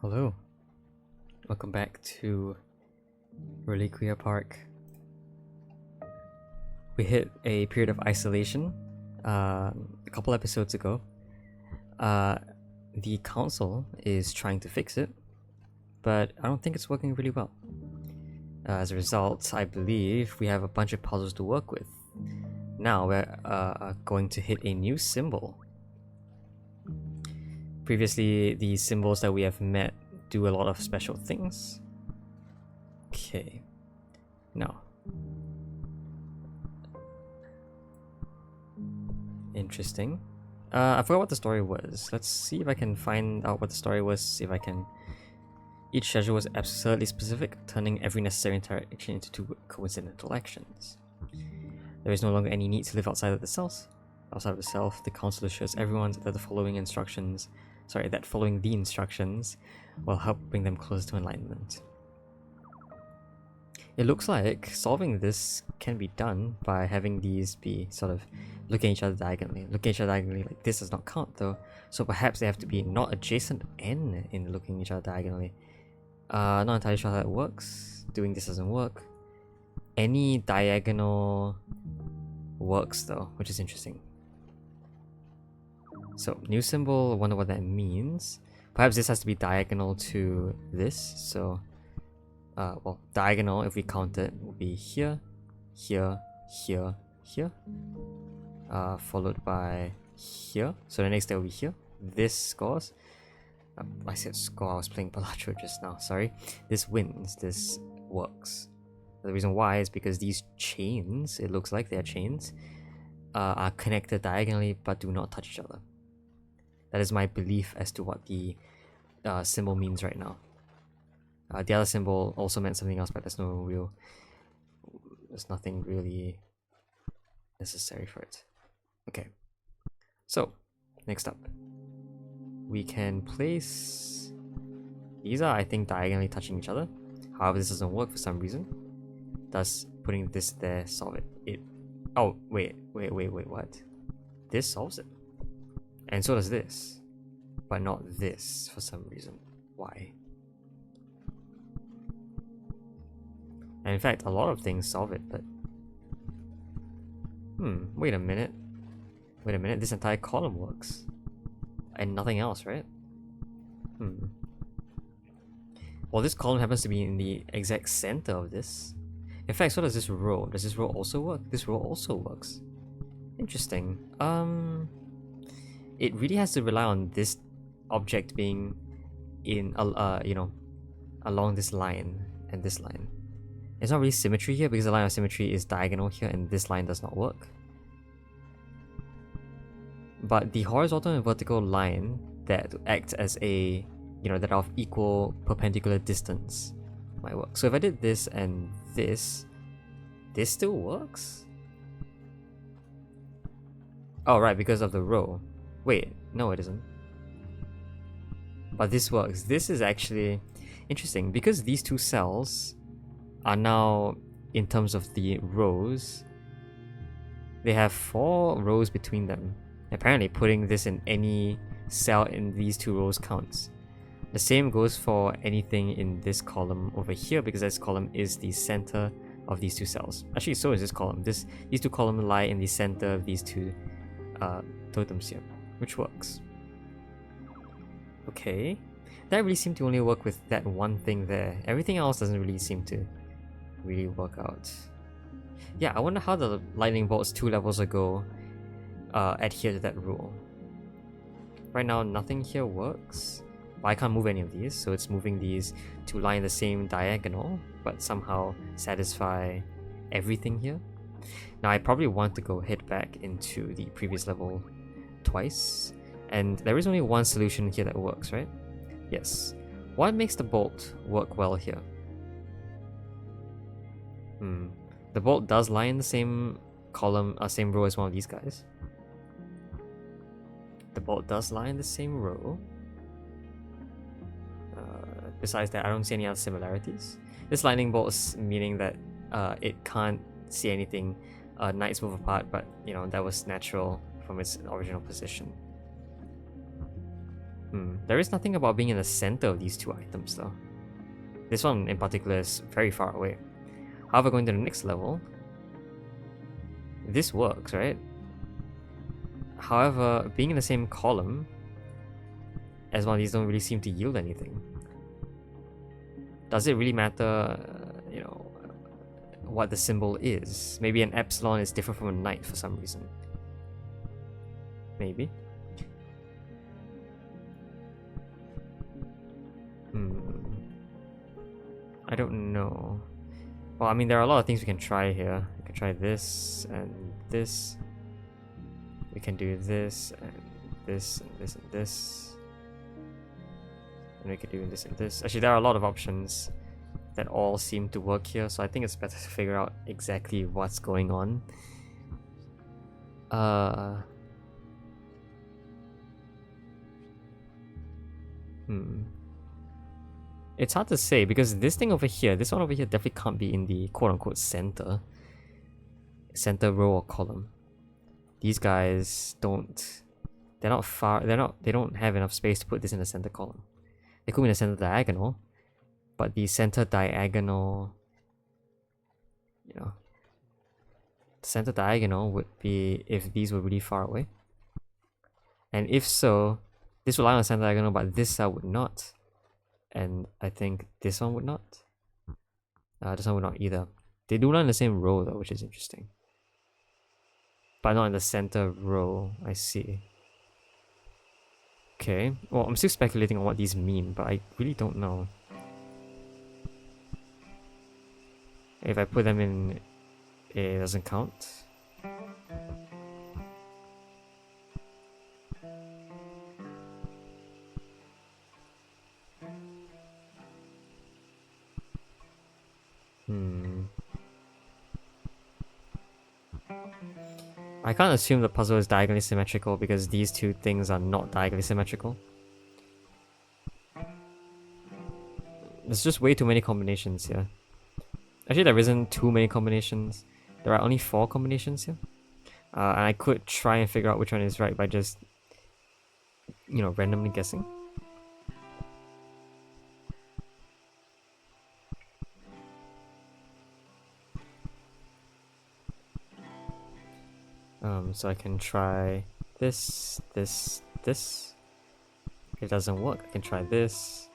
Hello, welcome back to Reliquia Park. We hit a period of isolation a couple episodes ago. The council is trying to fix it, but I don't think it's working really well. As a result, I believe we have a bunch of puzzles to work with. Now we're going to hit a new symbol. Previously, the symbols that we have met do a lot of special things. Okay. Now. Interesting. I forgot what the story was. Let's see if I can find out what the story was, see if I can... Each schedule was absurdly specific, turning every necessary interaction into two coincidental actions. There is no longer any need to live outside of the cells. Outside of the self, the council assures everyone that following the instructions will help bring them closer to enlightenment. It looks like solving this can be done by having these be sort of looking at each other diagonally. Looking at each other diagonally, like this does not count though, so perhaps they have to be not adjacent and in looking at each other diagonally. Not entirely sure how that works. Doing this doesn't work. Any diagonal works though, which is interesting. So, new symbol, I wonder what that means. Perhaps this has to be diagonal to this, so... well, diagonal, if we count it, will be here, here, here, here. Followed by here. So the next step will be here. This scores. I said score, I was playing Balatro just now, sorry. This wins, this works. The reason why is because these chains, it looks like they're chains, are connected diagonally but do not touch each other. That is my belief as to what the symbol means right now. The other symbol also meant something else, but there's nothing really necessary for it. Okay. So, next up. We can place... These are, I think, diagonally touching each other. However, this doesn't work for some reason. Thus, putting this there solve it. Oh, wait, what? This solves it. And so does this. But not this, for some reason. Why? And in fact, a lot of things solve it, but... wait a minute. This entire column works. And nothing else, right? Well, this column happens to be in the exact center of this. In fact, so does this row. Does this row also work? This row also works. Interesting. It really has to rely on this object being in, along this line and this line. There's not really symmetry here because the line of symmetry is diagonal here and this line does not work. But the horizontal and vertical line that act as a, that are of equal perpendicular distance might work. So if I did this and this still works? Oh, right, because of the row. Wait, no it isn't. But this works. This is actually interesting because these two cells are now, in terms of the rows, they have 4 rows between them. Apparently putting this in any cell in these 2 rows counts. The same goes for anything in this column over here because this column is the center of these 2 cells. Actually, so is this column. These 2 columns lie in the center of these 2 totems here, which works. Okay, that really seemed to only work with that one thing there. Everything else doesn't really seem to really work out. Yeah, I wonder how the lightning bolts 2 levels ago adhere to that rule. Right now, nothing here works. But I can't move any of these, so it's moving these to lie in the same diagonal, but somehow satisfy everything here. Now, I probably want to head back into the previous level twice, and there is only one solution here that works, right? Yes. What makes the bolt work well here? The bolt does lie in the same column, same row as one of these guys. The bolt does lie in the same row. Besides that, I don't see any other similarities. This lightning bolt is meaning that it can't see anything. Knights move apart, but that was natural from its original position. There is nothing about being in the center of these two items though. This one in particular is very far away. However, going to the next level, this works, right? However, being in the same column as one of these don't really seem to yield anything. Does it really matter, what the symbol is? Maybe an epsilon is different from a knight for some reason. Maybe. I don't know. Well, I mean, there are a lot of things we can try here. We can try this and this. We can do this and this and this and this. And we can do this and this. Actually, there are a lot of options that all seem to work here, so I think it's better to figure out exactly what's going on. It's hard to say because this thing over here, this one over here definitely can't be in the quote-unquote center row or column. These guys they don't have enough space to put this in the center column. They could be in the center diagonal, but the center diagonal, the center diagonal would be if these were really far away. And if so, this would lie on the center diagonal, but this cell would not. And I think this one would not. This one would not either. They do lie in the same row though, which is interesting. But not in the center row, I see. Okay, well, I'm still speculating on what these mean, but I really don't know. If I put them in, it doesn't count. I can't assume the puzzle is diagonally symmetrical because these two things are not diagonally symmetrical. There's just way too many combinations here. Actually, there isn't too many combinations. There are only 4 combinations here. And I could try and figure out which one is right by just, randomly guessing. So I can try this, this, this. If it doesn't work, I can try this,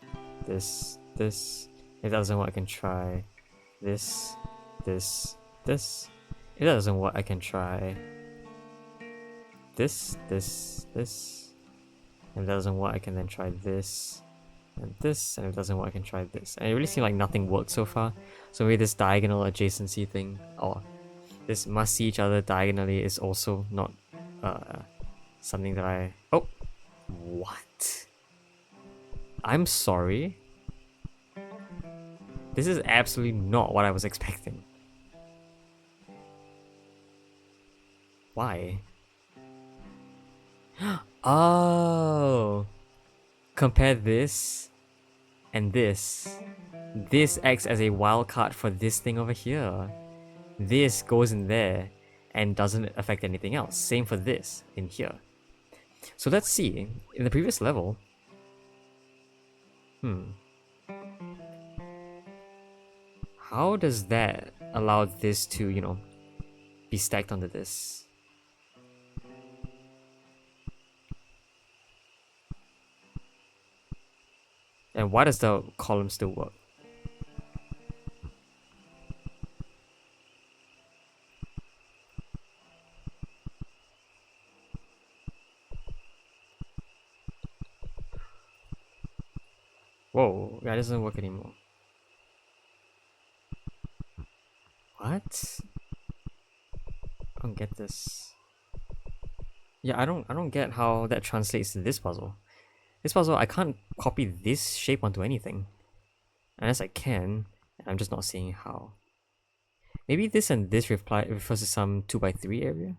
this, this. If it doesn't work, I can try this, this, this. If that doesn't work, I can try this, this, this. If that doesn't work, I can then try this and this. And if it doesn't work, I can try this. And it really seems like nothing worked so far. So maybe this diagonal adjacency thing, or this must see each other diagonally, is also not something that I... Oh! What? I'm sorry. This is absolutely not what I was expecting. Why? Oh! Compare this and this. This acts as a wildcard for this thing over here. This goes in there and doesn't affect anything else. Same for this in here. So let's see. In the previous level... How does that allow this to, be stacked onto this? And why does the column still work? Whoa, that doesn't work anymore. What? I don't get this. Yeah, I don't get how that translates to this puzzle. This puzzle, I can't copy this shape onto anything. Unless I can, I'm just not seeing how. Maybe this and this refers to some 2x3 area?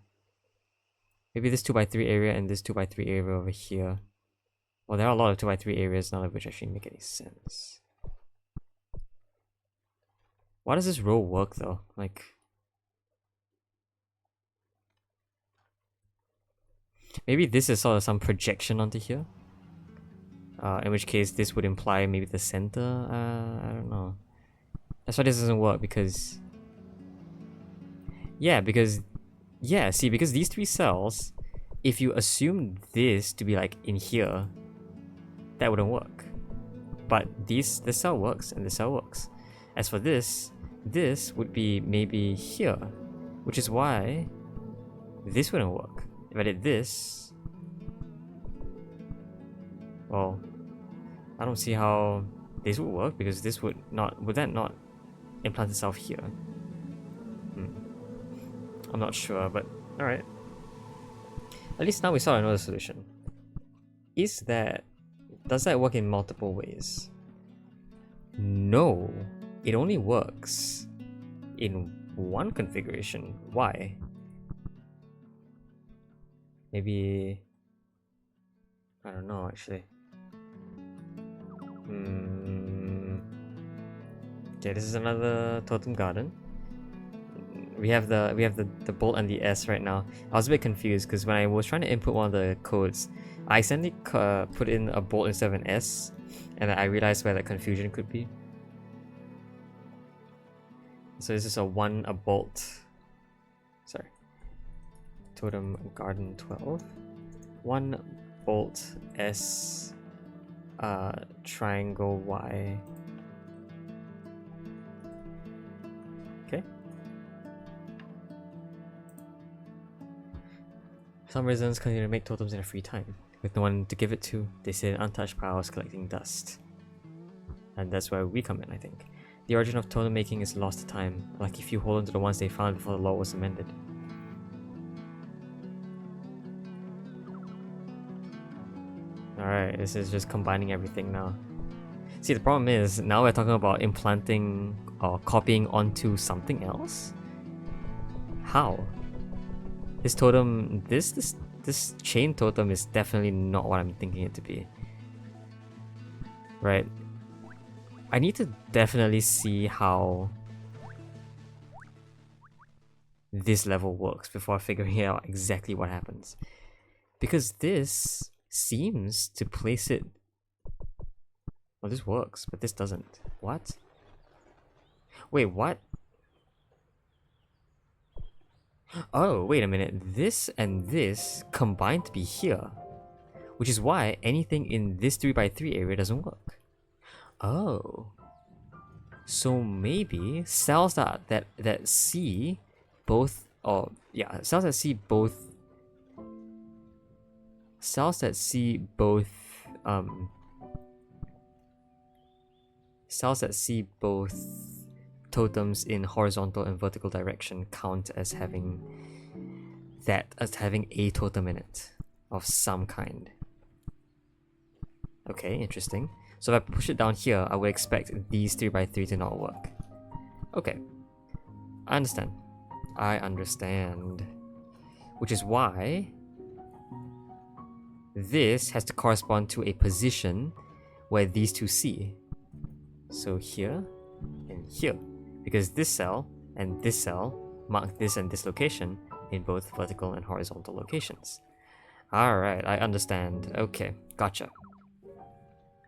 Maybe this 2x3 area and this 2x3 area over here. Well, there are a lot of 2x3 areas, none of which actually make any sense. Why does this row work though? Like... Maybe this is sort of some projection onto here? In which case this would imply maybe the center. I don't know. That's why this doesn't work because because these three cells, if you assume this to be like in here, that wouldn't work. But this cell works and this cell works. As for this would be maybe here, which is why this wouldn't work. If I did this, well, I don't see how this would work because this would that not implant itself here? I'm not sure, but alright. At least now we saw another solution. Does that work in multiple ways? No, it only works in one configuration. Why? Maybe, I don't know actually. Okay, this is another Totem Garden. We have the bolt and the S right now. I was a bit confused because when I was trying to input one of the codes, I accidentally put in a bolt instead of an S, and I realized where that confusion could be. So this is a bolt. Sorry. Totem Garden 12. 1 bolt S triangle Y. Okay. Some residents continue to make totems in their free time. With no one to give it to, they sit in untouched piles collecting dust. And that's where we come in, I think. The origin of totem making is lost to time, like if you hold on to the ones they found before the law was amended. Alright, this is just combining everything now. See, the problem is, now we're talking about implanting or copying onto something else? How? This totem, this chain totem is definitely not what I'm thinking it to be. Right? I need to definitely see how this level works before figuring out exactly what happens. Because this seems to place it... Well, this works, but this doesn't. What? Wait, what? Oh, wait a minute. This and this combine to be here. Which is why anything in this 3x3 area doesn't work. Oh. So maybe cells that see both, cells that see both totems in horizontal and vertical direction count as having a totem in it of some kind. Okay, interesting. So if I push it down here, I would expect these 3x3 to not work. Okay. I understand. Which is why this has to correspond to a position where these two see. So here and here. Because this cell and this cell mark this and this location in both vertical and horizontal locations. Alright, I understand. Okay, gotcha.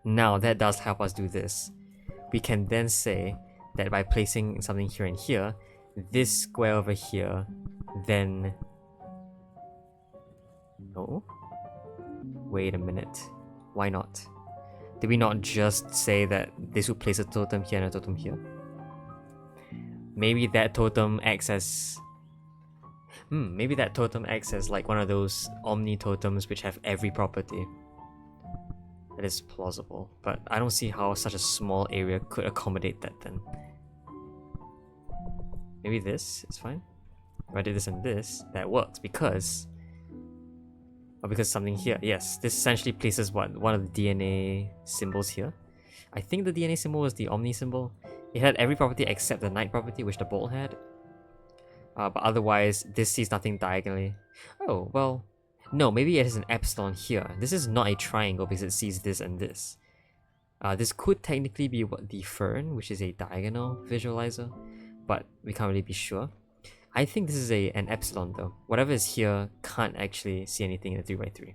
Now that does help us do this. We can then say that by placing something here and here, this square over here, then... Oh? Wait a minute. Why not? Did we not just say that this would place a totem here and a totem here? Maybe that totem acts as... maybe that totem acts as like one of those omni totems which have every property. That is plausible, but I don't see how such a small area could accommodate that then. Maybe this is fine. If I did this and this, that works because... Oh, because something here. Yes, this essentially places one of the DNA symbols here. I think the DNA symbol was the Omni symbol. It had every property except the Knight property, which the bolt had. But otherwise, this sees nothing diagonally. Oh, well... No, maybe it has an epsilon here. This is not a triangle because it sees this and this. This could technically be what the fern, which is a diagonal visualizer, but we can't really be sure. I think this is an epsilon though. Whatever is here can't actually see anything in a 3x3.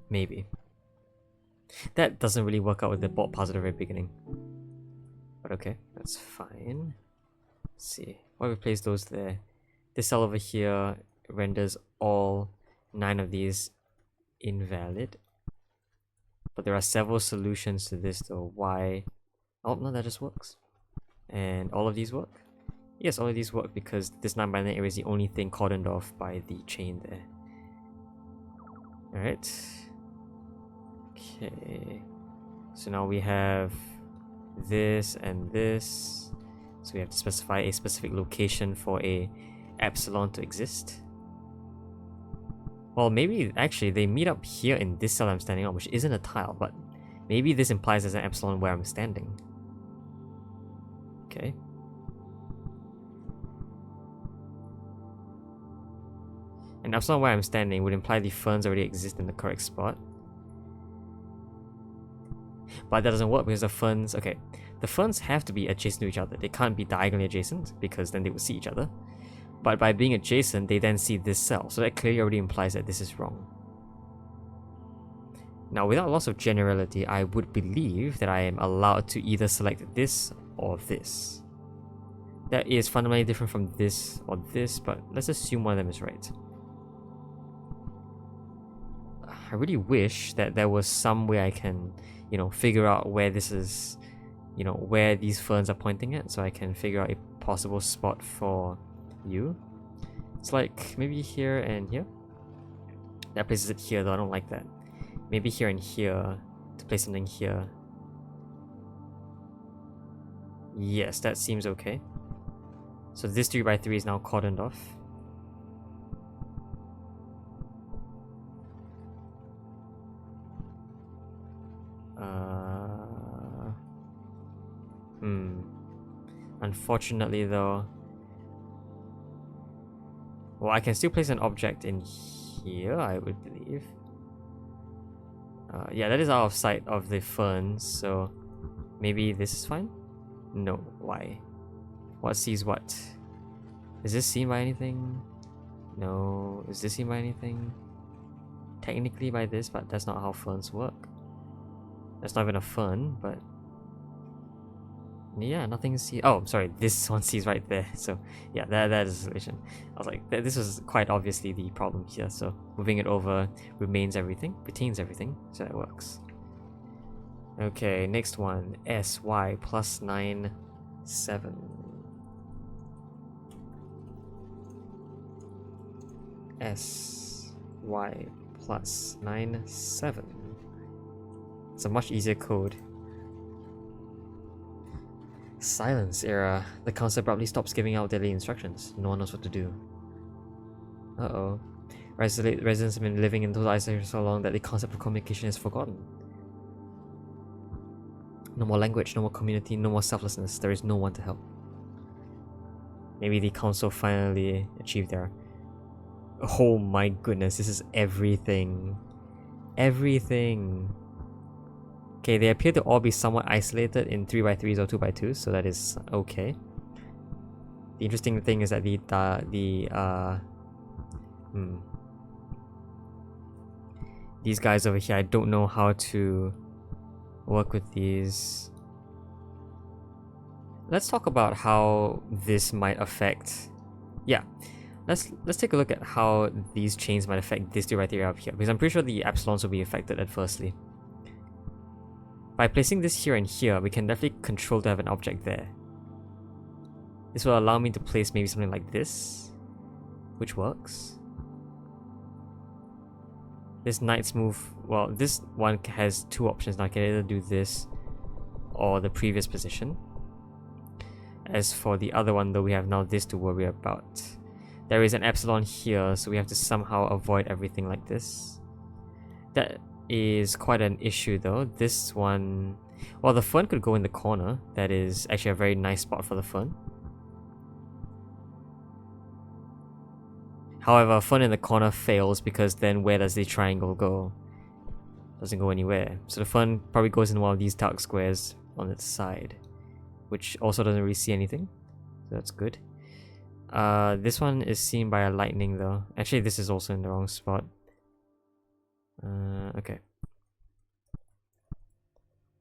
Maybe. That doesn't really work out with the board pass at the very beginning. But okay, that's fine. Let's see. Why we place those there? This cell over here renders all 9 of these invalid. But there are several solutions to this though. Why? Oh, no, that just works. And all of these work? Yes, all of these work because this 9x9 area is the only thing cordoned off by the chain there. Alright. Okay. So now we have this and this. So we have to specify a specific location for a epsilon to exist. Well, maybe actually they meet up here in this cell I'm standing on, which isn't a tile, but maybe this implies there's an epsilon where I'm standing. Okay. An epsilon where I'm standing would imply the ferns already exist in the correct spot. But that doesn't work because the ferns, okay, the ferns have to be adjacent to each other. They can't be diagonally adjacent because then they would see each other. But by being adjacent, they then see this cell. So that clearly already implies that this is wrong. Now, without loss of generality, I would believe that I am allowed to either select this or this. That is fundamentally different from this or this, but let's assume one of them is right. I really wish that there was some way I can, you know, figure out where this is, you know, where these ferns are pointing at, so I can figure out a possible spot for you. It's like maybe here and here. That places it here though, I don't like that. Maybe here and here to place something here. Yes, that seems okay. So this 3x3 is now cordoned off. Unfortunately though, well, I can still place an object in here, I would believe. Yeah, that is out of sight of the ferns, so maybe this is fine? No, why? What sees what? Is this seen by anything? No. Is this seen by anything? Technically by this, but that's not how ferns work. That's not even a fern, but yeah, nothing sees. Oh, sorry, this one sees right there. So yeah, that is the solution. I was like, this was quite obviously the problem here. So moving it over retains everything, so that works. Okay, next one, SY plus 9, 7. SY plus 9, 7. It's a much easier code. Silence era. The council abruptly stops giving out daily instructions. No one knows what to do. Uh-oh. Residents have been living in total isolation so long that the concept of communication is forgotten. No more language, no more community, no more selflessness. There is no one to help. Maybe the council finally achieved their... Oh my goodness, this is everything. Everything. Okay, they appear to all be somewhat isolated in 3x3s or 2x2s, so that is okay. The interesting thing is that these guys over here, I don't know how to work with these. Let's talk about how this might affect. Yeah, let's take a look at how these chains might affect this 2x3 up here, because I'm pretty sure the epsilons will be affected at firstly. By placing this here and here, we can definitely control to have an object there. This will allow me to place maybe something like this, which works. This knight's move, well, this one has 2 options now. I can either do this or the previous position. As for the other one though, we have now this to worry about. There is an epsilon here, so we have to somehow avoid everything like this. That is quite an issue though. This one, well, the fern could go in the corner. That is actually a very nice spot for the fern. However, fern in the corner fails because then where does the triangle go? Doesn't go anywhere. So the fern probably goes in one of these dark squares on its side, which also doesn't really see anything. So that's good. This one is seen by a lightning though. Actually, this is also in the wrong spot. Okay.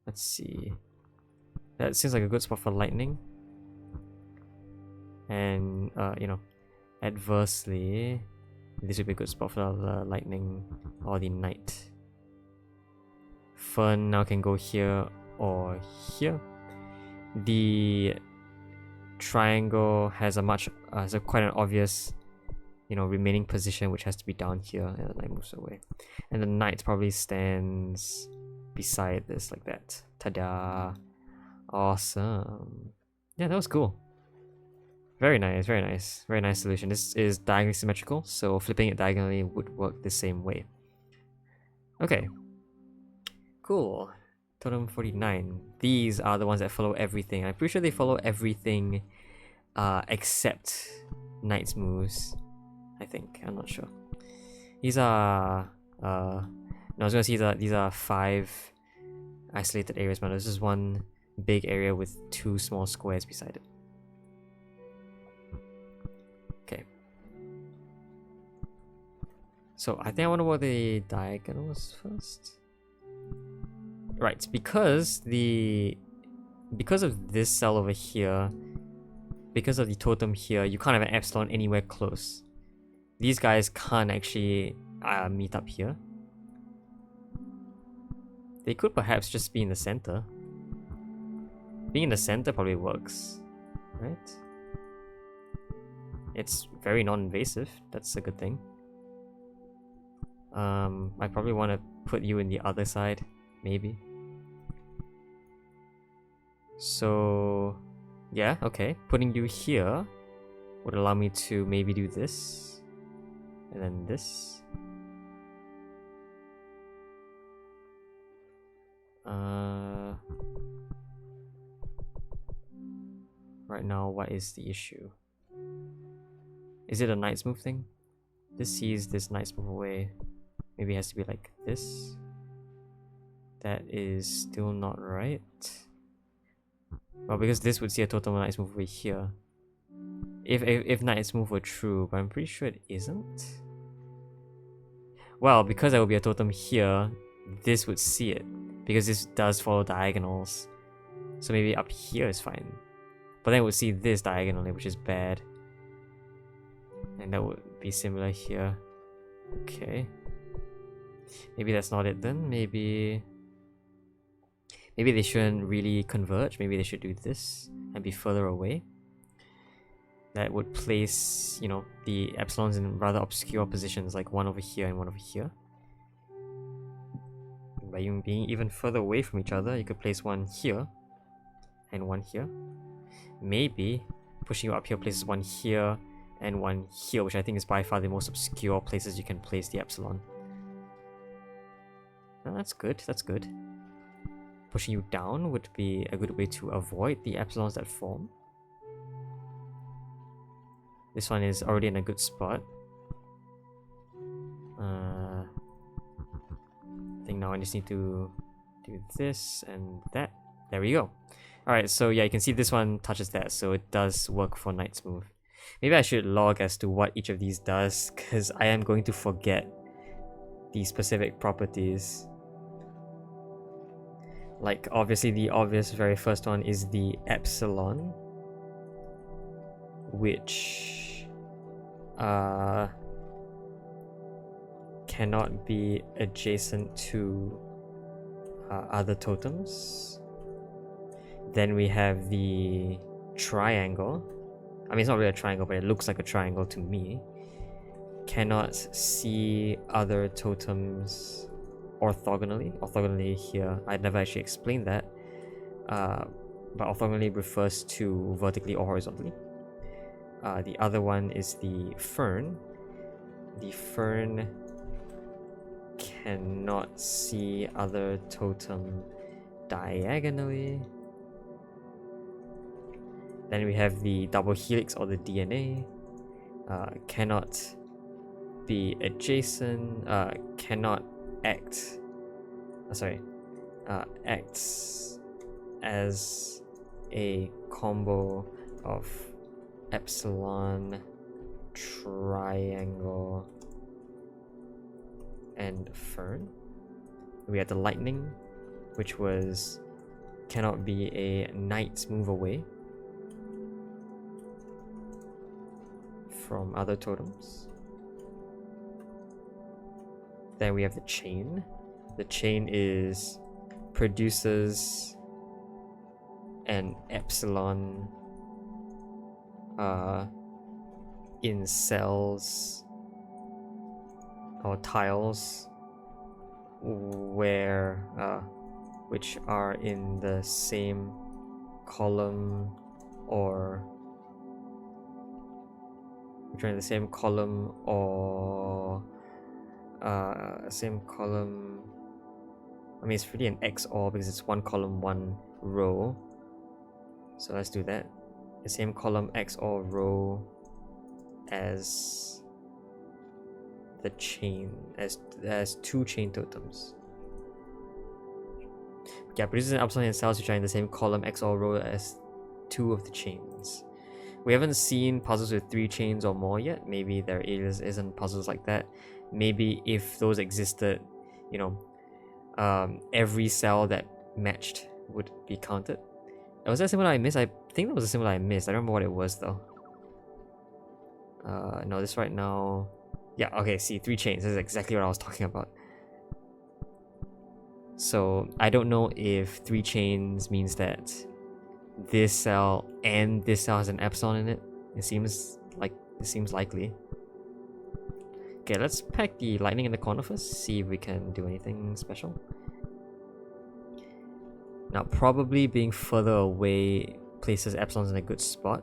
Let's see. That seems like a good spot for lightning. And, you know, adversely, this would be a good spot for the lightning or the night. Fern now can go here or here. The triangle has a quite an obvious, you know, remaining position, which has to be down here, and the night moves away. And the knight probably stands beside this like that. Ta-da! Awesome. Yeah, that was cool. Very nice, very nice. Very nice solution. This is diagonally symmetrical, so flipping it diagonally would work the same way. Okay. Cool. Totem 49. These are the ones that follow everything. I'm pretty sure they follow everything except knight's moves. I think. I'm not sure. These are no, I was gonna say these are 5 isolated areas, but this is one big area with 2 small squares beside it. Okay. So I think I want to work the diagonals first. Right, because of this cell over here, because of the totem here, you can't have an epsilon anywhere close. These guys can't actually meet up here. They could perhaps just be in the center. Being in the center probably works, right? It's very non-invasive. That's a good thing. I probably want to put you in the other side, maybe. So, yeah, okay. Putting you here would allow me to maybe do this, and then this. Right now, what is the issue? Is it a knight's move thing? This sees this knight's move away. Maybe it has to be like this. That is still not right. Well, because this would see a totem knight's move over here. If knight's move were true, but I'm pretty sure it isn't. Well, because there will be a totem here, this would see it. Because this does follow diagonals. So maybe up here is fine. But then it would see this diagonally, which is bad. And that would be similar here. Okay. Maybe that's not it then. Maybe they shouldn't really converge. Maybe they should do this and be further away. That would place, you know, the epsilons in rather obscure positions, like one over here and one over here. By you being even further away from each other, you could place one here and one here. Maybe pushing you up here places one here and one here, which I think is by far the most obscure places you can place the epsilon. Oh, that's good, that's good. Pushing you down would be a good way to avoid the epsilons that form. This one is already in a good spot. I think now I just need to do this and that. There we go. Alright, so yeah, you can see this one touches that, so it does work for knight's move. Maybe I should log as to what each of these does, because I am going to forget the specific properties. Like, obviously the obvious very first one is the epsilon, which cannot be adjacent to other totems. Then we have the triangle. I mean, it's not really a triangle, but it looks like a triangle to me. Cannot see other totems orthogonally. Orthogonally here, I never actually explained that. But orthogonally refers to vertically or horizontally. The other one is the fern. The fern cannot see other totem diagonally. Then we have the double helix or the DNA. Cannot be adjacent. Cannot act. Acts as a combo of epsilon, triangle, and fern. We had the lightning, which was cannot be a knight's move away from other totems. Then we have the chain. The chain is produces an epsilon in cells or tiles where which are in the same column or same column. I mean, it's really an XOR because it's one column, one row. So let's do that. The same column XOR row as the chain, as two chain totems. Yeah, produces an epsilon in cells which are in the same column XOR row as two of the chains. We haven't seen puzzles with 3 chains or more yet. Maybe there isn't puzzles like that. Maybe if those existed, you know, every cell that matched would be counted. Was that a symbol I missed? I think that was a symbol I missed. I don't remember what it was though. No, this right now. Yeah, okay, see, 3 chains. This is exactly what I was talking about. So I don't know if 3 chains means that this cell and this cell has an epsilon in it. It seems likely. Okay, let's pack the lightning in the corner first, see if we can do anything special. Now, probably being further away places epsilons in a good spot.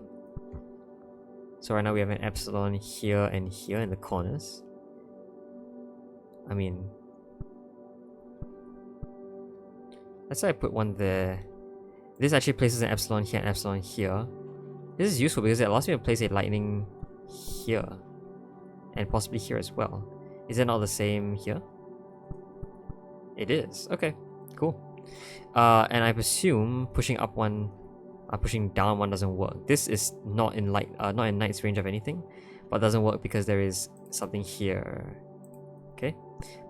So right now we have an epsilon here and here in the corners. I mean, let's say I put one there. This actually places an epsilon here and epsilon here. This is useful because it allows me to place a lightning here. And possibly here as well. Is it not the same here? It is. Okay, cool. And I presume pushing up one, pushing down one doesn't work. This is not in knight's range of anything, but doesn't work because there is something here. Okay,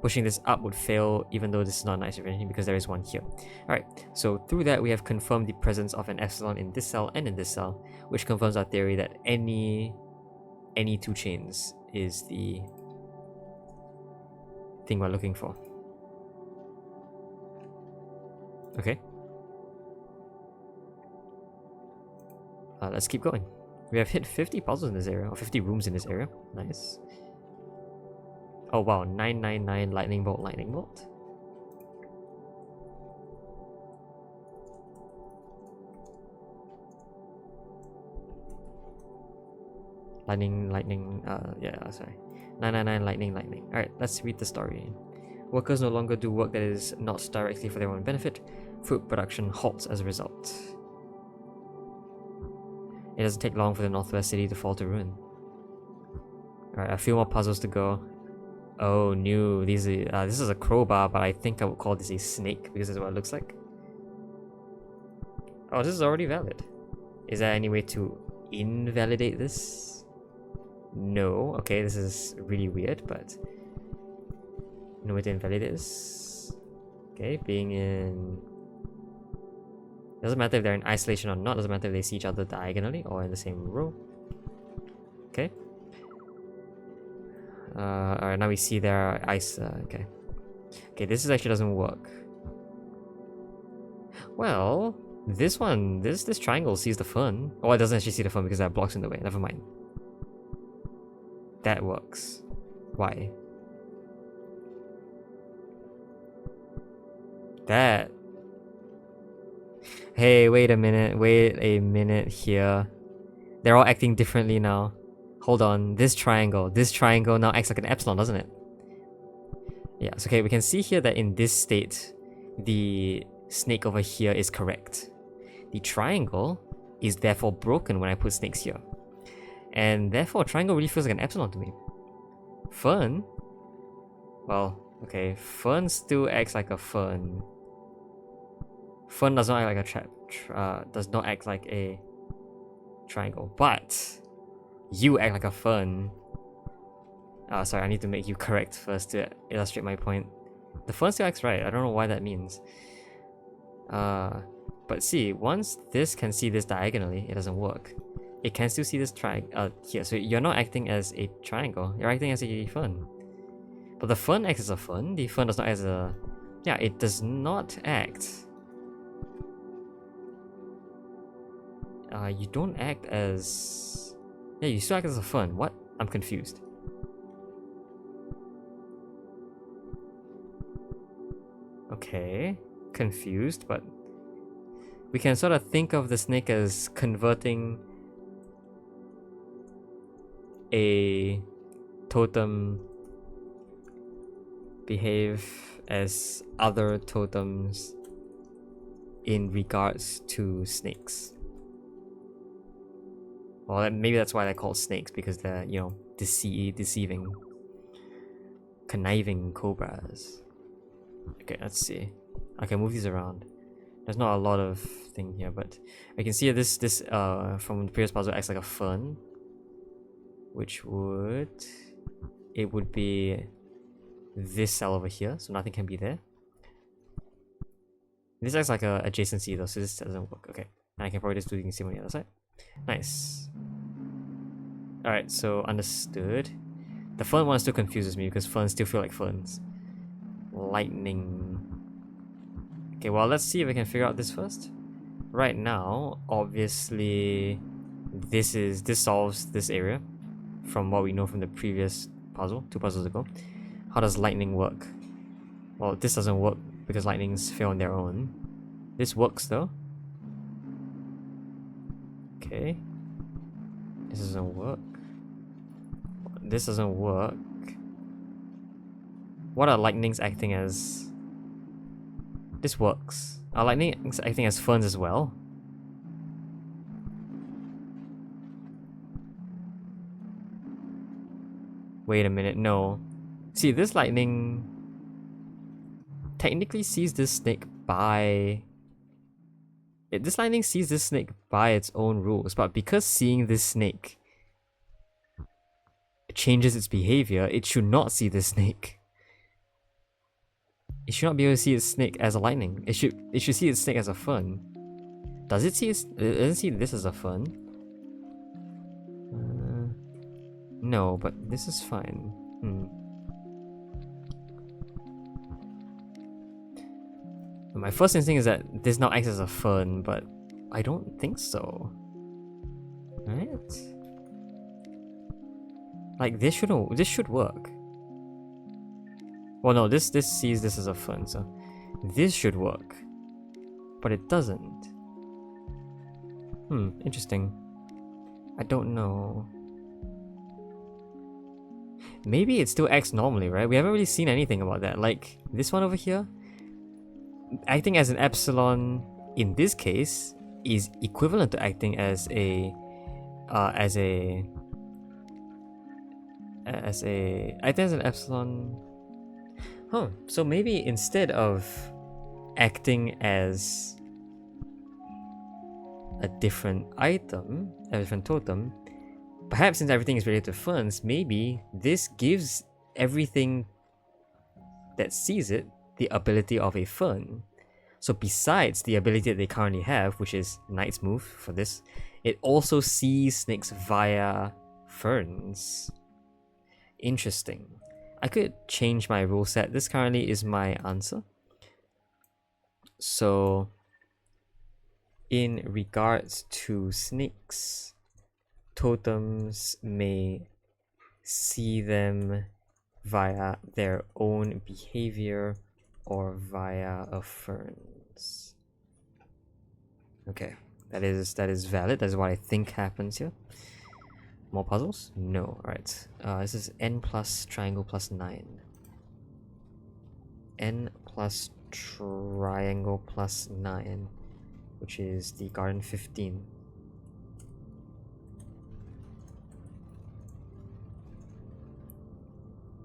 pushing this up would fail even though this is not knight's range of anything because there is one here. Alright, so through that we have confirmed the presence of an epsilon in this cell and in this cell, which confirms our theory that any 2 chains is the thing we're looking for. Okay. Let's keep going. We have hit 50 puzzles in this area, or 50 rooms in this area. Nice. Oh wow, 999 lightning bolt, lightning bolt. Lightning, yeah, sorry. 999 lightning. Alright, let's read the story. Workers no longer do work that is not directly for their own benefit. Food production halts as a result. It doesn't take long for the Northwest City to fall to ruin. Alright, a few more puzzles to go. Oh, new. This is a crowbar, but I think I would call this a snake because that's what it looks like. Oh, this is already valid. Is there any way to invalidate this? No. Okay, this is really weird, but no way to invalidate this. Okay, being in... Doesn't matter if they're in isolation or not. Doesn't matter if they see each other diagonally or in the same row. Okay. Alright, now we see their ice. Okay. Okay, this actually doesn't work. Well, this one, this triangle sees the fern. Oh, it doesn't actually see the fern because that blocks in the way. Never mind. That works. Why? That. Hey, wait a minute here. They're all acting differently now. Hold on, this triangle now acts like an epsilon, doesn't it? Yeah, so okay, we can see here that in this state, the snake over here is correct. The triangle is therefore broken when I put snakes here. And therefore, a triangle really feels like an epsilon to me. Fern? Well, okay, fern still acts like a fern. Fern does not act like a does not act like a triangle, but you act like a fern. Sorry, I need to make you correct first to illustrate my point. The fern still acts right. I don't know why that means. But see, once this can see this diagonally, it doesn't work. It can still see this here. So you're not acting as a triangle. You're acting as a fern. But the fern acts as a fern. The fern does not act as a... Yeah, it does not act. You don't act as... Yeah, you still act as a fern. What? I'm confused. Okay. Confused, but... We can sort of think of the snake as converting a totem behave as other totems in regards to snakes. Well, maybe that's why they're called snakes, because they're, you know, deceiving, conniving cobras. Okay, let's see. I can move these around. There's not a lot of thing here, but I can see this from the previous puzzle acts like a fern, which would be this cell over here, so nothing can be there. This acts like a adjacency though, so this doesn't work. Okay, and I can probably just do the same on the other side. Nice. Alright, so understood. The fern one still confuses me because ferns still feel like ferns. Lightning. Okay, well, let's see if we can figure out this first. Right now, obviously, this solves this area from what we know from the previous puzzle, 2 puzzles ago. How does lightning work? Well, this doesn't work because lightnings fail on their own. This works though. Okay. This doesn't work. This doesn't work. What are lightnings acting as? This works. Are lightnings acting as ferns as well? Wait a minute, no. See, this lightning technically sees this snake by... This lightning sees this snake by its own rules, but because seeing this snake changes its behavior, it should not see this snake. It should not be able to see its snake as a lightning. It should see its snake as a fern. Does it see it doesn't see this as a fern? No, but this is fine. My first instinct is that this now acts as a fern, but I don't think so. Right? Like this should work. Well, no, this sees this as a fern, so this should work, but it doesn't. Interesting. I don't know. Maybe it still acts normally, right? We haven't really seen anything about that. Like this one over here, acting as an epsilon in this case is equivalent to acting as a acting as an epsilon. So maybe instead of acting as a different item, a different totem, perhaps since everything is related to ferns, maybe this gives everything that sees it the ability of a fern. So besides the ability that they currently have, which is Knight's Move for this, it also sees snakes via ferns. Interesting. I could change my rule set. This currently is my answer. So, in regards to snakes, totems may see them via their own behavior or via a ferns. Okay, that is valid. That is what I think happens here. More puzzles? No. Alright. This is n plus triangle plus 9. N plus triangle plus 9, which is the garden 15.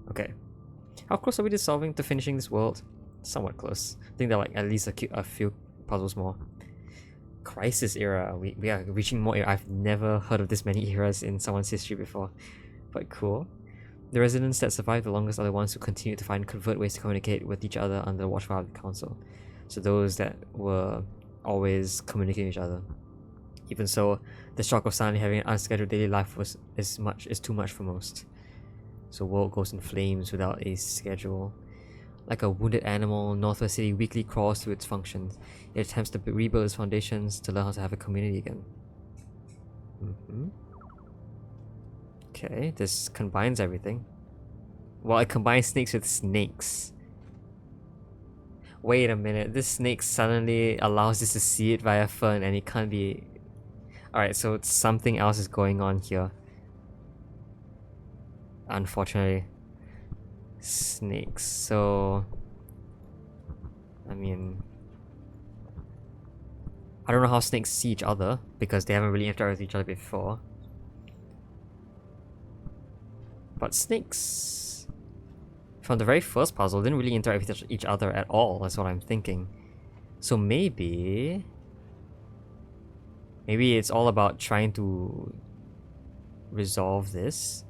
Okay. How close are we to solving, to finishing this world? Somewhat close. I think there are like at least a few puzzles more. Crisis era. We are reaching more era. I've never heard of this many eras in someone's history before. But cool. The residents that survive the longest are the ones who continue to find covert ways to communicate with each other under the watchfire of the council. So those that were always communicating with each other. Even so, the shock of suddenly having an unscheduled daily life is too much for most. So world goes in flames without a schedule. Like a wounded animal, Northwest City weekly crawls through its functions. It attempts to rebuild its foundations to learn how to have a community again. Okay, this combines everything. Well, it combines snakes with snakes. Wait a minute, this snake suddenly allows this to see it via fern and it can't be... Alright, so something else is going on here. Unfortunately. Snakes, so... I mean... I don't know how snakes see each other, because they haven't really interacted with each other before. But snakes... from the very first puzzle, didn't really interact with each other at all, that's what I'm thinking. So maybe... maybe it's all about trying to resolve this.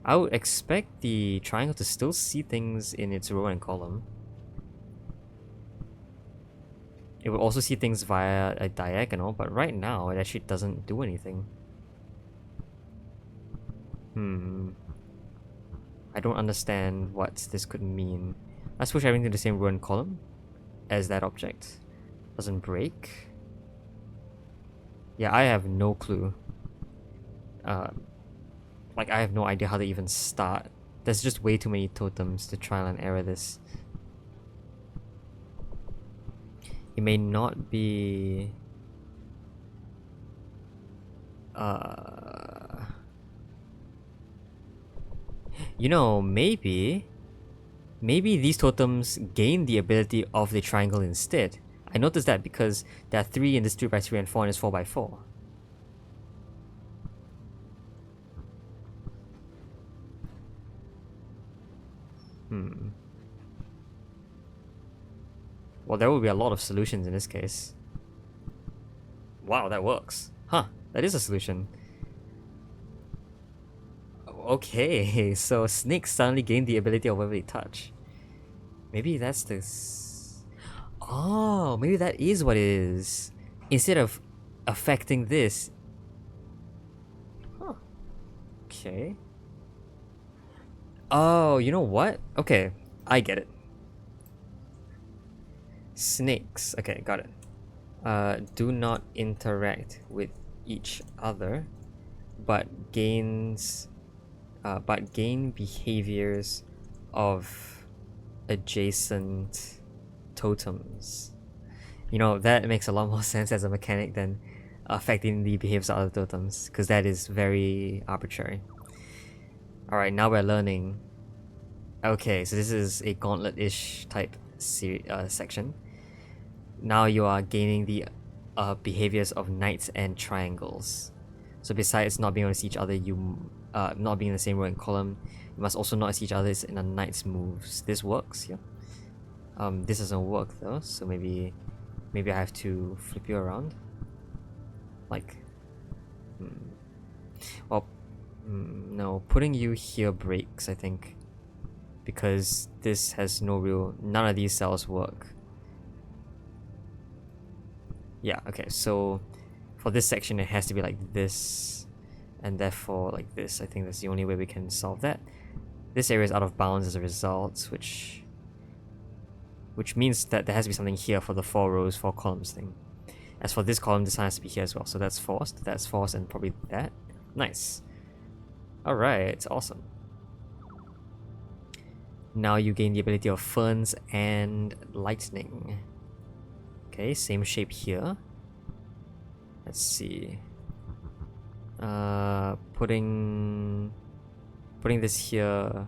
I would expect the triangle to still see things in its row and column. It will also see things via a diagonal, but right now it actually doesn't do anything. I don't understand what this could mean. Let's push everything to the same row and column as that object. Doesn't break. Yeah, I have no clue. Like, I have no idea how to even start. There's just way too many totems to trial and error this. It may not be... you know, maybe these totems gain the ability of the triangle instead. I noticed that because there are 3 in this 3x3 and 4 in this 4x4. Well, there will be a lot of solutions in this case. Wow, that works. Huh, that is a solution. Okay, so snakes suddenly gain the ability of whatever they touch. Maybe that's this... oh, maybe that is what it is. Instead of affecting this... huh. Okay. Oh, you know what? Okay, I get it. Snakes. Okay, got it. Do not interact with each other, but gain behaviors of adjacent totems. You know, that makes a lot more sense as a mechanic than affecting the behaviors of other totems, because that is very arbitrary. Alright, now we're learning. Okay, so this is a gauntlet-ish type section. Now you are gaining the behaviors of knights and triangles. So besides not being able to see each other, you not being in the same row and column, you must also not see each other in a knight's moves. This works, yeah. This doesn't work though, so maybe I have to flip you around. Like, well, no, putting you here breaks, I think, because this has none of these cells work. Yeah, okay, so for this section it has to be like this, and therefore like this. I think that's the only way we can solve that. This area is out of bounds as a result, which means that there has to be something here for the 4 rows, 4 columns thing. As for this column, this has to be here as well, so that's forced, and probably that. Nice. Alright, awesome. Now you gain the ability of ferns and lightning. Okay, same shape here. Let's see. Putting this here.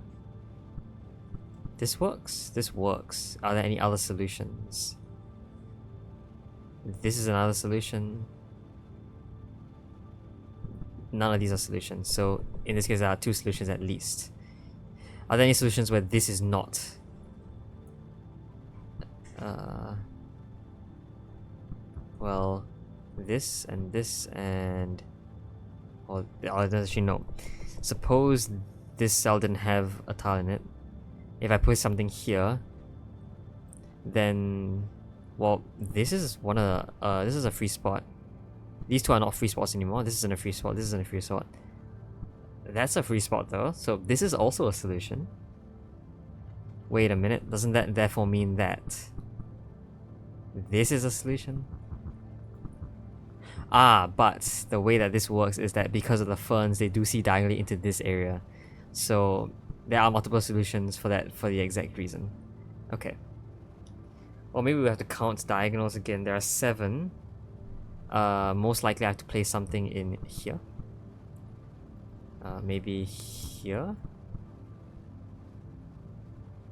This works. This works. Are there any other solutions? This is another solution. None of these are solutions. So in this case, there are 2 solutions at least. Are there any solutions where this is not? Well, this and... oh, actually no. Suppose this cell didn't have a tile in it. If I put something here, then, well, this is one of the, this is a free spot. These two are not free spots anymore. This isn't a free spot. This isn't a free spot. That's a free spot though. So this is also a solution. Wait a minute. Doesn't that therefore mean that this is a solution? Ah, but the way that this works is that because of the ferns, they do see diagonally into this area. So there are multiple solutions for that for the exact reason. Okay. Or maybe we have to count diagonals again. There are 7. Most likely I have to place something in here. Maybe here.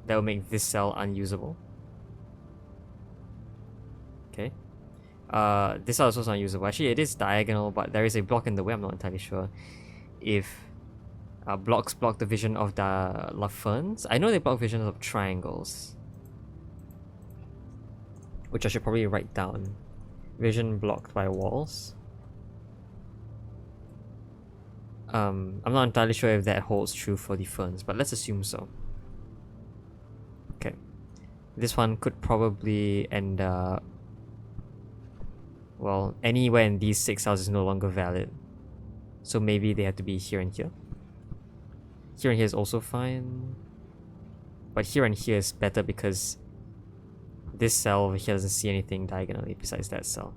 That will make this cell unusable. Okay. This cell is also unusable. Actually, it is diagonal, but there is a block in the way. I'm not entirely sure if blocks block the vision of the ferns. I know they block vision of triangles, which I should probably write down. Vision blocked by walls. I'm not entirely sure if that holds true for the ferns, but let's assume so. Okay. This one could probably end up... Well, anywhere in these 6 cells is no longer valid. So maybe they have to be here and here. Here and here is also fine. But here and here is better because this cell over here doesn't see anything diagonally besides that cell.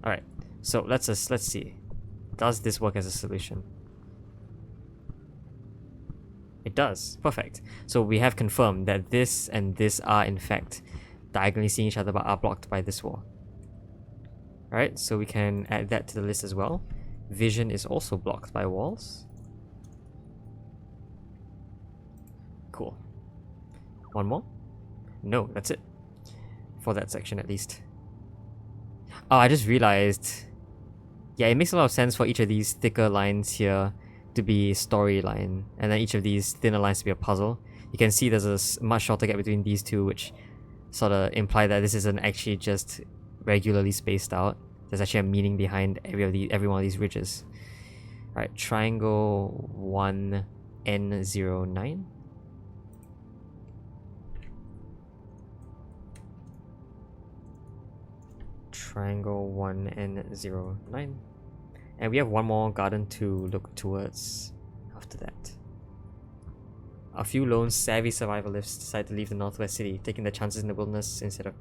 Alright, so let's see. Does this work as a solution? It does. Perfect. So we have confirmed that this and this are in fact diagonally seeing each other but are blocked by this wall. Alright, so we can add that to the list as well. Vision is also blocked by walls. Cool. One more? No, that's it. For that section at least. Oh, I just realized. Yeah, it makes a lot of sense for each of these thicker lines here to be storyline, and then each of these thinner lines to be a puzzle. You can see there's a much shorter gap between these two, which sort of imply that this isn't actually just regularly spaced out. There's actually a meaning behind every one of these ridges. Alright, triangle 1N09. Triangle 1N09. And we have one more garden to look towards after that. A few lone savvy survivalists decide to leave the northwest city, taking their chances in the wilderness instead of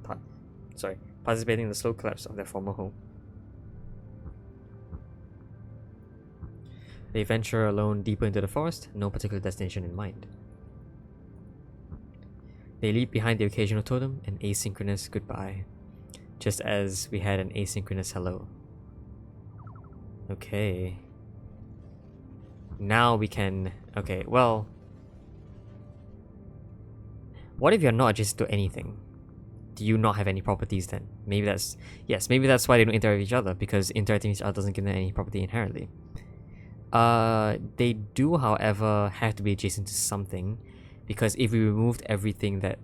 participating in the slow collapse of their former home. They venture alone deeper into the forest, no particular destination in mind. They leave behind the occasional totem, an asynchronous goodbye, just as we had an asynchronous hello. Okay. Now we can... Okay, well... What if you're not adjacent to anything? Do you not have any properties then? Maybe that's... Yes, maybe that's why they don't interact with each other, because interacting with each other doesn't give them any property inherently. They do, however, have to be adjacent to something, because if we removed everything they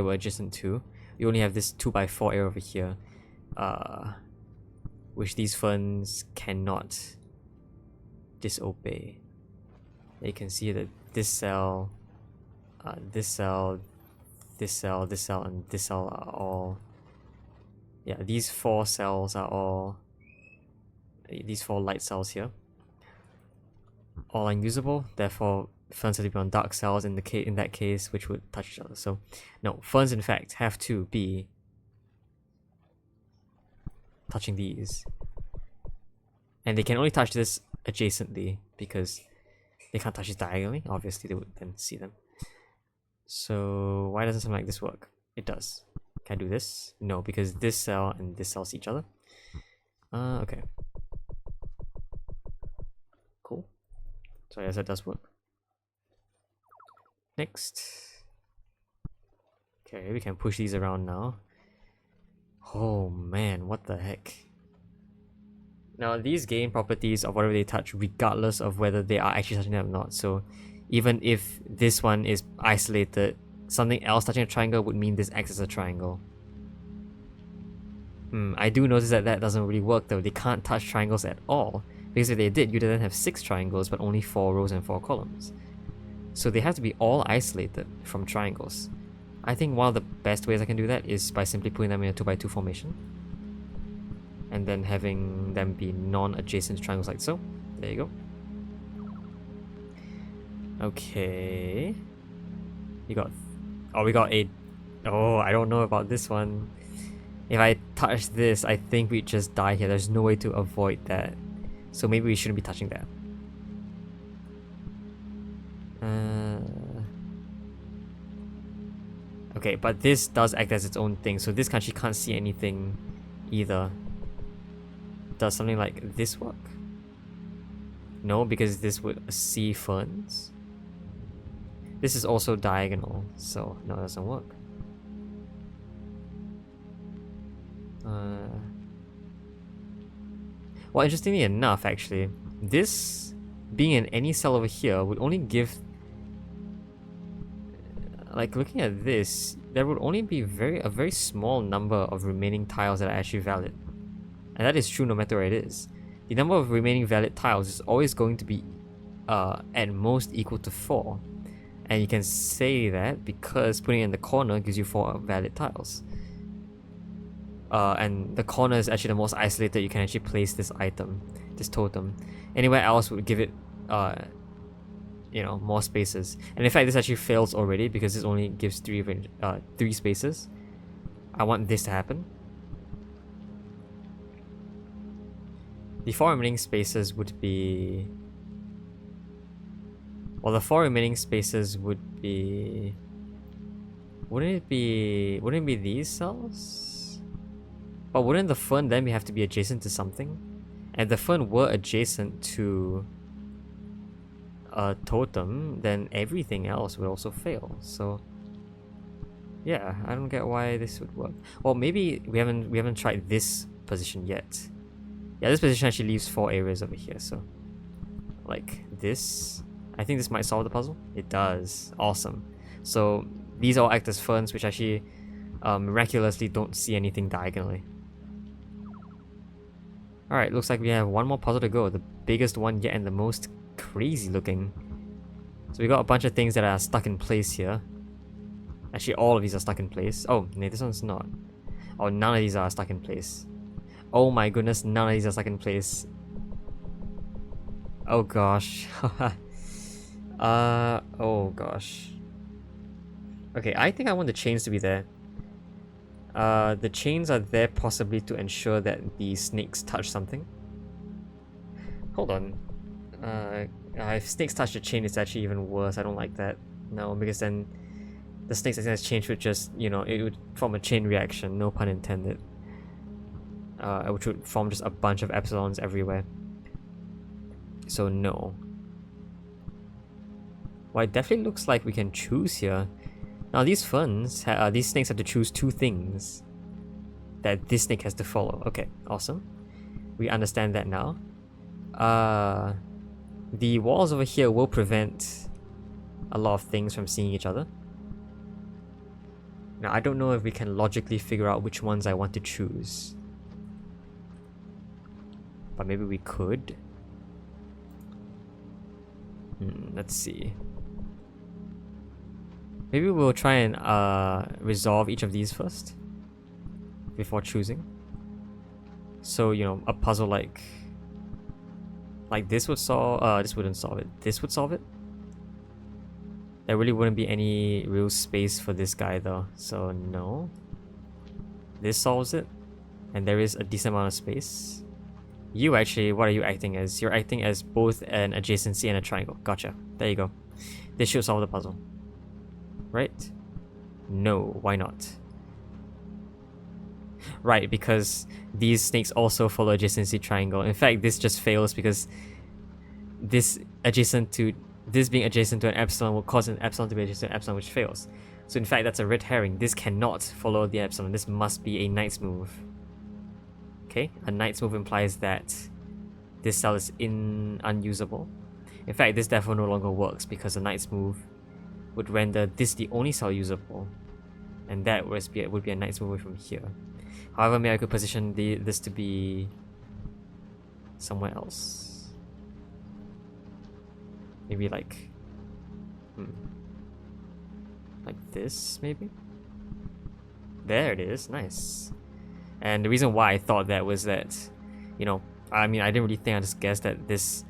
were adjacent to, we only have this 2x4 area over here, which these ferns cannot disobey. You can see that this cell, this cell, this cell, this cell, and this cell are all... Yeah, these 4 cells are all... These 4 light cells here. All unusable, therefore ferns have to be on dark cells in that case, which would touch each other. So, no, ferns in fact have to be touching these. And they can only touch this adjacently, because they can't touch it diagonally. Obviously, they would then see them. So, why doesn't something like this work? It does. Can I do this? No, because this cell and this cell see each other. Okay. Cool. So, yes, that does work. Next. Okay, we can push these around now. Oh man, what the heck. Now, these gain properties of whatever they touch regardless of whether they are actually touching them or not. So, even if this one is isolated, something else touching a triangle would mean this acts as a triangle. I do notice that that doesn't really work though. They can't touch triangles at all, Because if they did, you'd then have 6 triangles but only 4 rows and 4 columns. So they have to be all isolated from triangles. I think one of the best ways I can do that is by simply putting them in a 2x2 formation. And then having them be non-adjacent triangles like so. There you go. Okay. We got 8. Oh, I don't know about this one. If I touch this, I think we'd just die here. There's no way to avoid that. So maybe we shouldn't be touching that. Okay, but this does act as its own thing, so this actually can't see anything either. Does something like this work? No, because this would see ferns. This is also diagonal, so no, it doesn't work. Well, interestingly enough, actually, this being in any cell over here would only give... Like, looking at this, there would only be a very small number of remaining tiles that are actually valid. And that is true no matter where it is. The number of remaining valid tiles is always going to be at most equal to 4. And you can say that because putting it in the corner gives you 4 valid tiles. And the corner is actually the most isolated you can actually place this item, this totem. Anywhere else would give it, you know, more spaces. And in fact, this actually fails already because this only gives 3 spaces. I want this to happen. The 4 remaining spaces would be... Well, the 4 remaining spaces would be... Wouldn't it be these cells? But wouldn't the fern then have to be adjacent to something? And if the fern were adjacent to a totem, then everything else would also fail. So yeah, I don't get why this would work. Well, maybe we haven't tried this position yet. Yeah, this position actually leaves 4 areas over here, so like this. I think this might solve the puzzle. It does. Awesome. So these all act as ferns, which actually miraculously don't see anything diagonally. Alright, looks like we have one more puzzle to go. The biggest one yet and the most crazy looking. So we got a bunch of things that are stuck in place here. Actually, all of these are stuck in place. Oh, no, this one's not. Oh, none of these are stuck in place. Oh my goodness, none of these are stuck in place. Oh gosh. Oh gosh. Okay, I think I want the chains to be there. The chains are there possibly to ensure that the snakes touch something. Hold on. If snakes touch the chain, it's actually even worse. I don't like that. No, because then the snakes as change would just, you know, it would form a chain reaction, no pun intended. Which would form just a bunch of epsilons everywhere. So no. Well, it definitely looks like we can choose here. Now these ferns, these snakes have to choose 2 things that this snake has to follow. Okay, awesome. We understand that now. The walls over here will prevent a lot of things from seeing each other. Now I don't know if we can logically figure out which ones I want to choose. But maybe we could. Let's see. Maybe we'll try and resolve each of these first before choosing. So, you know, a puzzle like this would solve, this wouldn't solve it. This would solve it. There really wouldn't be any real space for this guy though, so no. This solves it, and there is a decent amount of space. You actually, what are you acting as? You're acting as both an adjacency and a triangle. Gotcha. There you go. This should solve the puzzle. Right? No, why not? Right, because these snakes also follow adjacency triangle. In fact, this just fails because this being adjacent to an epsilon will cause an epsilon to be adjacent to an epsilon, which fails. So in fact, that's a red herring. This cannot follow the epsilon. This must be a knight's move. Okay, a knight's move implies that this cell is unusable. In fact, this therefore no longer works because a knight's move would render this the only cell usable, and that would be a knight's move away from here. However, maybe I could position this to be somewhere else. Maybe like... like this, maybe? There it is, nice. And the reason why I thought that was that, you know, I mean, I didn't really think, I just guessed that this,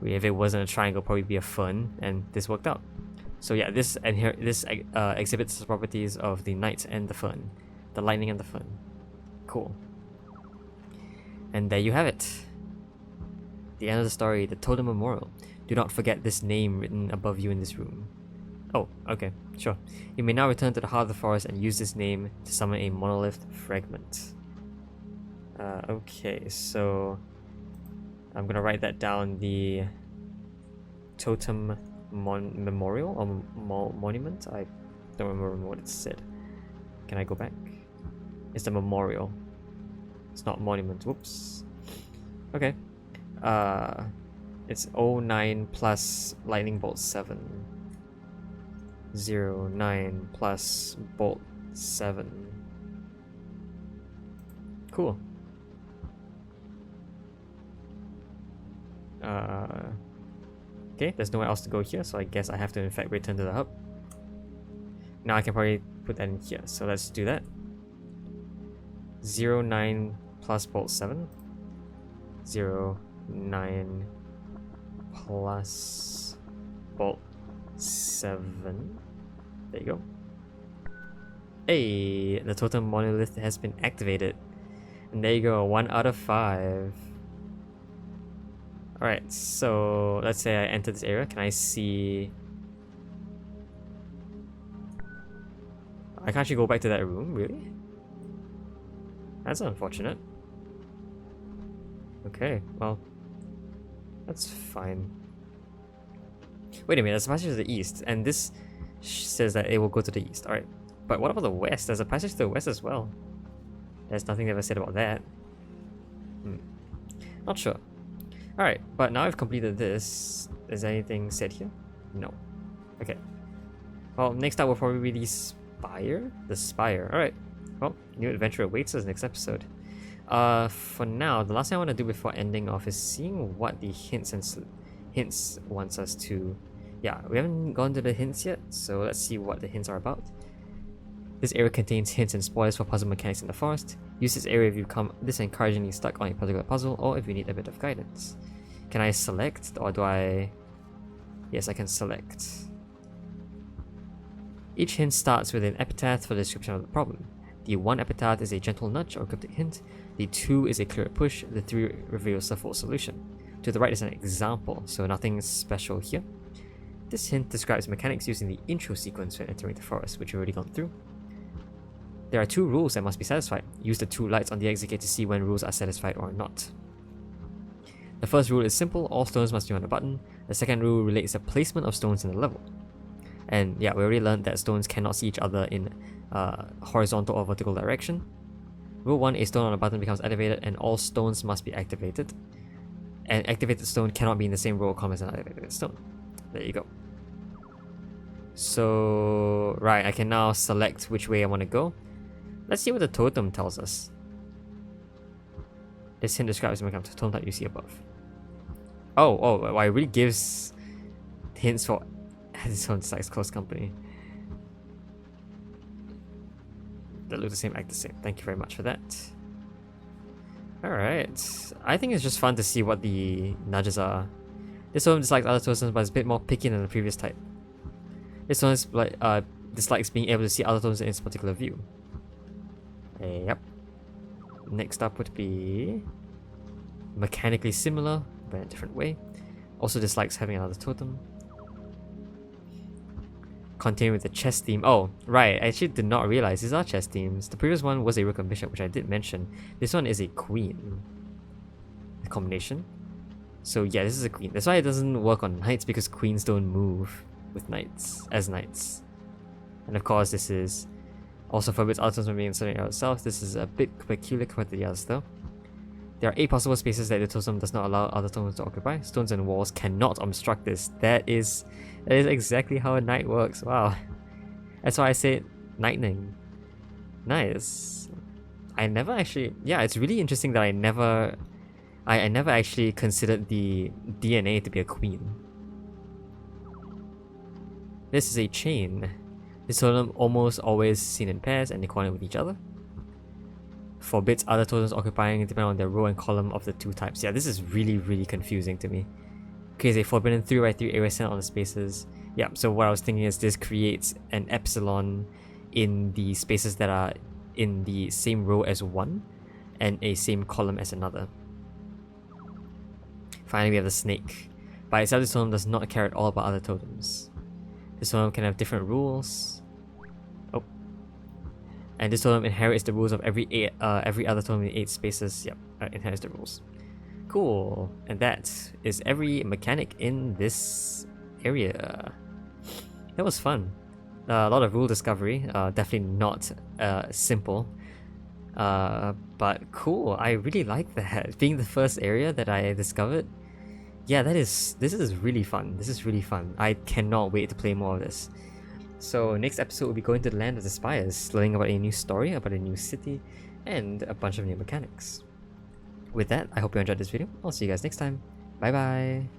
if it wasn't a triangle, probably be a fern, and this worked out. So yeah, this exhibits the properties of the knight and the fern, the lightning and the fern. Cool. And there you have it. The end of the story, the Totem Memorial. Do not forget this name written above you in this room. Oh, okay, sure. You may now return to the heart of the forest and use this name to summon a monolith fragment. Okay, so I'm gonna write that down, the Totem Memorial or Monument? I don't remember what it said. Can I go back? It's the Memorial. It's not Monument, whoops. Okay. It's 09 plus Lightning Bolt 7. 09 plus Bolt 7. Cool. Okay, there's nowhere else to go here, so I guess I have to in fact return to the hub. Now I can probably put that in here, so let's do that. 09 plus Bolt 7. 09 plus Bolt 7. There you go. Hey, the Totem Monolith has been activated. And there you go, 1 out of 5. Alright, so let's say I enter this area. Can I see... I can't actually go back to that room, really? That's unfortunate. Okay, well, that's fine. Wait a minute, there's a passage to the east, and this says that it will go to the east. Alright, but what about the west? There's a passage to the west as well. There's nothing ever said about that. Not sure. Alright, but now I've completed this. Is anything said here? No. Okay. Well, next up will probably be the Spire? The Spire. Alright. Well, new adventure awaits us next episode. For now, the last thing I want to do before ending off is seeing what the hints wants us to... Yeah, we haven't gone to the hints yet, so let's see what the hints are about. This area contains hints and spoilers for puzzle mechanics in the forest. Use this area if you become disencouragingly stuck on a particular puzzle or if you need a bit of guidance. Can I select, or do I... Yes, I can select. Each hint starts with an epitaph for the description of the problem. The 1 epitaph is a gentle nudge or cryptic hint. The 2 is a clear push. The 3 reveals the full solution. To the right is an example, so nothing special here. This hint describes mechanics using the intro sequence when entering the forest, which we've already gone through. There are 2 rules that must be satisfied. Use the 2 lights on the exit gate to see when rules are satisfied or not. The first rule is simple, all stones must be on a button. The second rule relates the placement of stones in the level. And yeah, we already learned that stones cannot see each other in horizontal or vertical direction. Rule 1, a stone on a button becomes activated and all stones must be activated. An activated stone cannot be in the same row of column as an activated stone. There you go. So, right, I can now select which way I want to go. Let's see what the totem tells us. This hint describes the totem type you see above. Oh, it really gives hints for its own size close company. That look the same, act the same. Thank you very much for that. Alright. I think it's just fun to see what the nudges are. This one dislikes other totems but is a bit more picky than the previous type. This one is dislikes being able to see other totems in its particular view. Yep. Next up would be mechanically similar, but in a different way. Also dislikes having another totem. Continuing with the chess theme. Oh, right. I actually did not realize these are chess themes. The previous one was a rook and bishop, which I did mention. This one is a queen. The combination. So yeah, this is a queen. That's why it doesn't work on knights, because queens don't move with knights, as knights. And of course, this is also forbids other totems from being inserted itself. This is a bit peculiar compared to the others though. There are 8 possible spaces that the totem does not allow other totems to occupy. Stones and walls cannot obstruct this. That is exactly how a knight works. Wow. That's why I said lightning. Nice. I never actually... Yeah, it's really interesting that I never actually considered the DNA to be a queen. This is a chain. This totem almost always seen in pairs and they coordinate with each other. Forbids other totems occupying depending on their row and column of the two types. Yeah, this is really confusing to me. Okay, a forbidden 3x3 area centered on the spaces. Yeah, so what I was thinking is this creates an epsilon in the spaces that are in the same row as one and a same column as another. Finally, we have the snake. By itself, this totem does not care at all about other totems. This totem can have different rules. Oh. And this totem inherits the rules of every other totem in 8 spaces. Yep, inherits the rules. Cool. And that is every mechanic in this area. That was fun. A lot of rule discovery. Definitely not simple. But cool. I really like that. Being the first area that I discovered. Yeah, this is really fun. This is really fun. I cannot wait to play more of this. So next episode we'll be going to the Land of the Spires, learning about a new story, about a new city, and a bunch of new mechanics. With that, I hope you enjoyed this video. I'll see you guys next time. Bye bye!